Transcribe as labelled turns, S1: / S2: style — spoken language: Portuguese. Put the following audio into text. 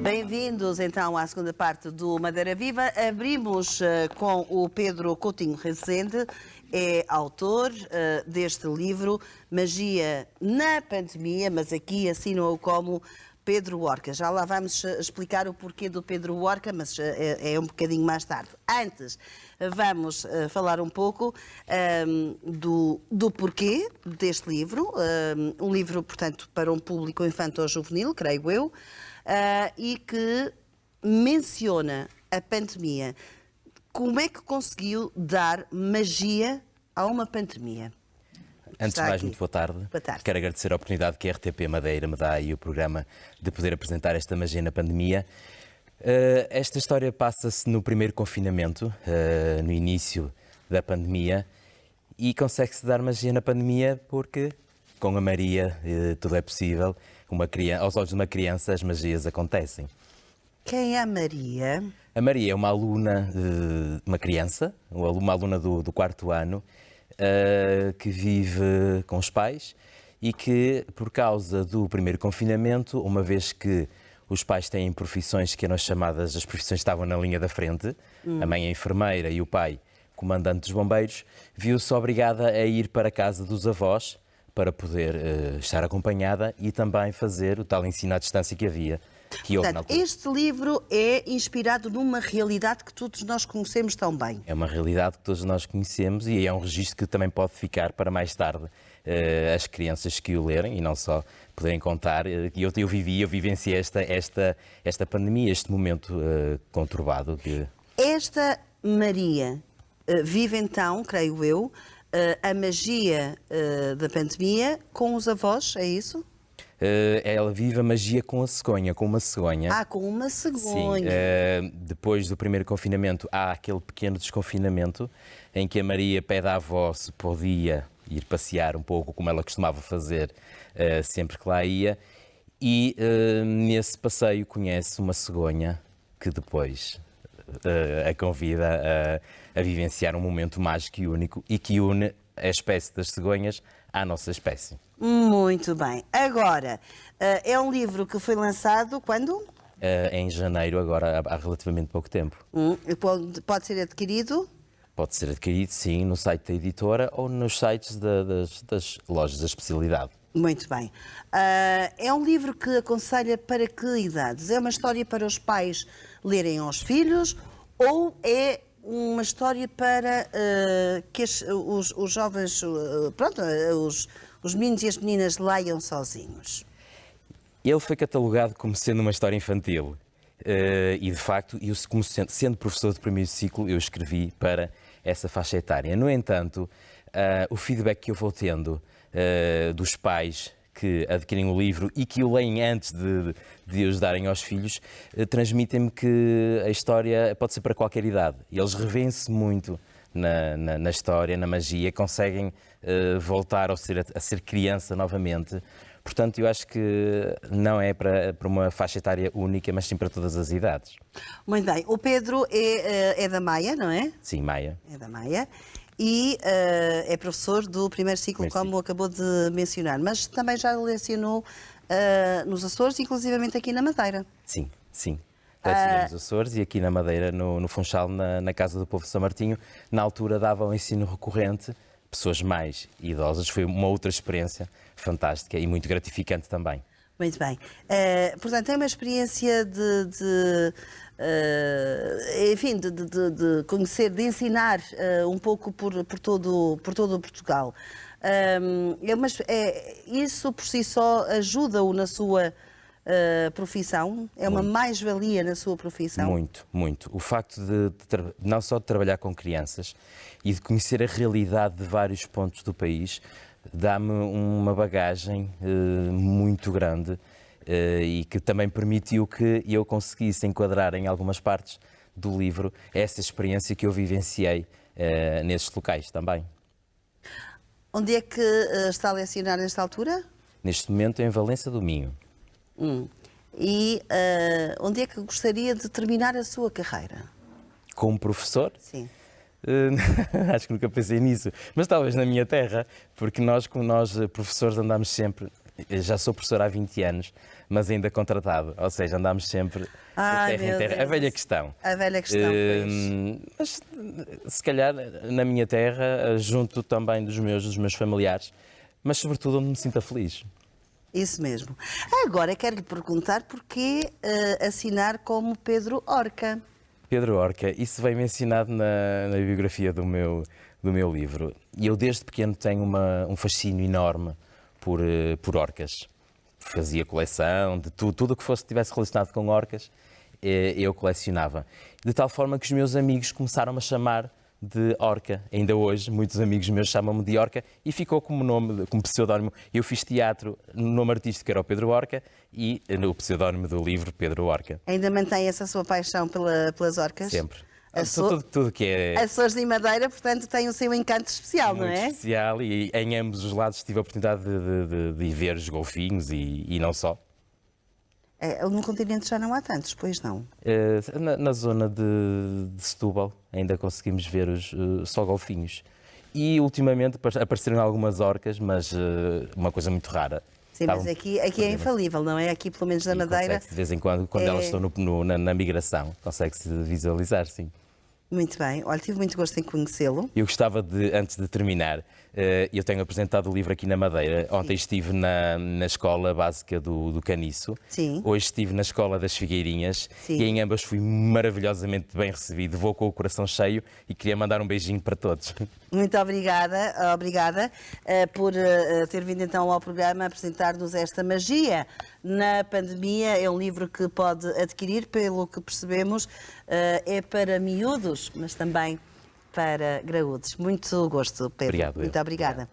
S1: Bem-vindos então à segunda parte do Madeira Viva. Abrimos com o Pedro Coutinho Rezende, é autor deste livro Magia na Pandemia, mas aqui assinam-o como Pedro Orca. Já lá vamos explicar o porquê do Pedro Orca, mas é um bocadinho mais tarde. Antes, vamos falar um pouco do porquê deste livro. Um livro, portanto, para um público infanto-juvenil, creio eu, e que menciona a pandemia. Como é que conseguiu dar magia a uma pandemia?
S2: Antes de mais, muito boa tarde.
S1: Boa tarde.
S2: Quero agradecer a oportunidade que a RTP Madeira me dá e o programa de poder apresentar esta magia na pandemia. Esta história passa-se no primeiro confinamento, no início da pandemia, e consegue-se dar magia na pandemia porque, com a Maria, tudo é possível. Aos olhos de uma criança, as magias acontecem.
S1: Quem é a Maria?
S2: A Maria é uma aluna, uma criança, uma aluna do quarto ano, que vive com os pais e que, por causa do primeiro confinamento, uma vez que os pais têm profissões que eram chamadas, as profissões estavam na linha da frente, a mãe é enfermeira e o pai comandante dos bombeiros, viu-se obrigada a ir para a casa dos avós para poder estar acompanhada e também fazer o tal ensino à distância que havia.
S1: Portanto, este livro é inspirado numa realidade que todos nós conhecemos tão bem.
S2: É uma realidade que todos nós conhecemos e é um registro que também pode ficar para mais tarde as crianças que o lerem e não só poderem contar. Eu vivenciei esta pandemia, este momento conturbado.
S1: Esta Maria vive então, creio eu, a magia da pandemia com os avós, é isso?
S2: Ela vive a magia com a cegonha, com uma cegonha.
S1: Ah, com uma cegonha.
S2: Sim. Depois do primeiro confinamento, há aquele pequeno desconfinamento em que a Maria pede à avó se podia ir passear um pouco, como ela costumava fazer sempre que lá ia. E nesse passeio conhece uma cegonha que depois a convida a vivenciar um momento mágico e único e que une a espécie das cegonhas à nossa espécie.
S1: Muito bem. Agora, é um livro que foi lançado quando?
S2: Em janeiro, agora há relativamente pouco tempo.
S1: Pode ser adquirido?
S2: Pode ser adquirido, sim, no site da editora ou nos sites das lojas da especialidade.
S1: Muito bem. É um livro que aconselha para que idades? É uma história para os pais lerem aos filhos ou é uma história para que os jovens, os meninos e as meninas leiam sozinhos?
S2: Ele foi catalogado como sendo uma história infantil e, de facto, sendo professor de primeiro ciclo, eu escrevi para essa faixa etária. No entanto, o feedback que eu vou tendo dos pais que adquirem o livro e que o leem antes de os darem aos filhos, transmitem-me que a história pode ser para qualquer idade. E eles revêem-se muito na história, na magia, conseguem voltar a ser criança novamente. Portanto, eu acho que não é para uma faixa etária única, mas sim para todas as idades.
S1: Muito bem. O Pedro é da Maia, não é?
S2: Sim, Maia.
S1: É da Maia. E é professor do primeiro ciclo, como acabou de mencionar, mas também já lecionou nos Açores, inclusivamente aqui na Madeira.
S2: Sim, sim. Lecionei nos Açores e aqui na Madeira, no Funchal, na Casa do Povo de São Martinho. Na altura dava um ensino recorrente, pessoas mais idosas. Foi uma outra experiência fantástica e muito gratificante também.
S1: Muito bem. Portanto, é uma experiência de conhecer, de ensinar um pouco por todo o Portugal. Isso por si só ajuda-o na sua profissão? É uma mais-valia na sua profissão?
S2: Muito, muito. O facto de não só de trabalhar com crianças e de conhecer a realidade de vários pontos do país dá-me uma bagagem muito grande e que também permitiu que eu conseguisse enquadrar em algumas partes do livro essa experiência que eu vivenciei nesses locais também.
S1: Onde é que está a lecionar nesta altura?
S2: Neste momento em Valença do Minho.
S1: E onde é que gostaria de terminar a sua carreira?
S2: Como professor?
S1: Sim.
S2: Acho que nunca pensei nisso, mas talvez na minha terra, porque nós, como nós professores, andamos sempre já sou professor há 20 anos, mas ainda contratado, ou seja, andámos sempre de
S1: Ai,
S2: terra em
S1: meu
S2: terra. A
S1: Deus.
S2: velha questão.
S1: A velha questão, pois.
S2: Mas se calhar na minha terra, junto também dos meus familiares, mas sobretudo onde me sinta feliz.
S1: Isso mesmo. Agora quero lhe perguntar porquê assinar como Pedro Orca.
S2: Pedro Orca, isso vem-me ensinado na biografia do meu livro. E eu desde pequeno tenho um fascínio enorme por orcas. Fazia coleção de tudo o que estivesse relacionado com orcas, eu colecionava. De tal forma que os meus amigos começaram-me a chamar de Orca. Ainda hoje, muitos amigos meus chamam-me de Orca e ficou como nome, como pseudónimo. Eu fiz teatro no nome artístico, era o Pedro Orca, e no pseudónimo do livro, Pedro Orca.
S1: Ainda mantém essa sua paixão pelas orcas?
S2: Sempre.
S1: Aço-
S2: Tudo que é
S1: Açores e Madeira, portanto, tem o seu encanto especial, não
S2: muito
S1: é?
S2: especial, e em ambos os lados tive a oportunidade de ir ver os golfinhos e não só.
S1: No continente já não há tantos, pois não.
S2: Na zona de Setúbal ainda conseguimos ver só golfinhos. E ultimamente apareceram algumas orcas, mas uma coisa muito rara.
S1: Sim, mas aqui é infalível, não é? Aqui, pelo menos na Madeira.
S2: Consegue-se de vez em quando elas estão na migração, consegue-se visualizar, sim.
S1: Muito bem. Olha, tive muito gosto em conhecê-lo.
S2: Eu gostava antes de terminar, eu tenho apresentado o livro aqui na Madeira. Ontem estive na escola básica do Caniço.
S1: Sim.
S2: Hoje estive na escola das Figueirinhas.
S1: Sim.
S2: E em ambas fui maravilhosamente bem recebido. Vou com o coração cheio e queria mandar um beijinho para todos.
S1: Muito obrigada por ter vindo então ao programa apresentar-nos esta magia na pandemia. É um livro que pode adquirir, pelo que percebemos, é para miúdos, mas também para graúdos. Muito gosto, Pedro.
S2: Obrigado,
S1: Muito obrigada.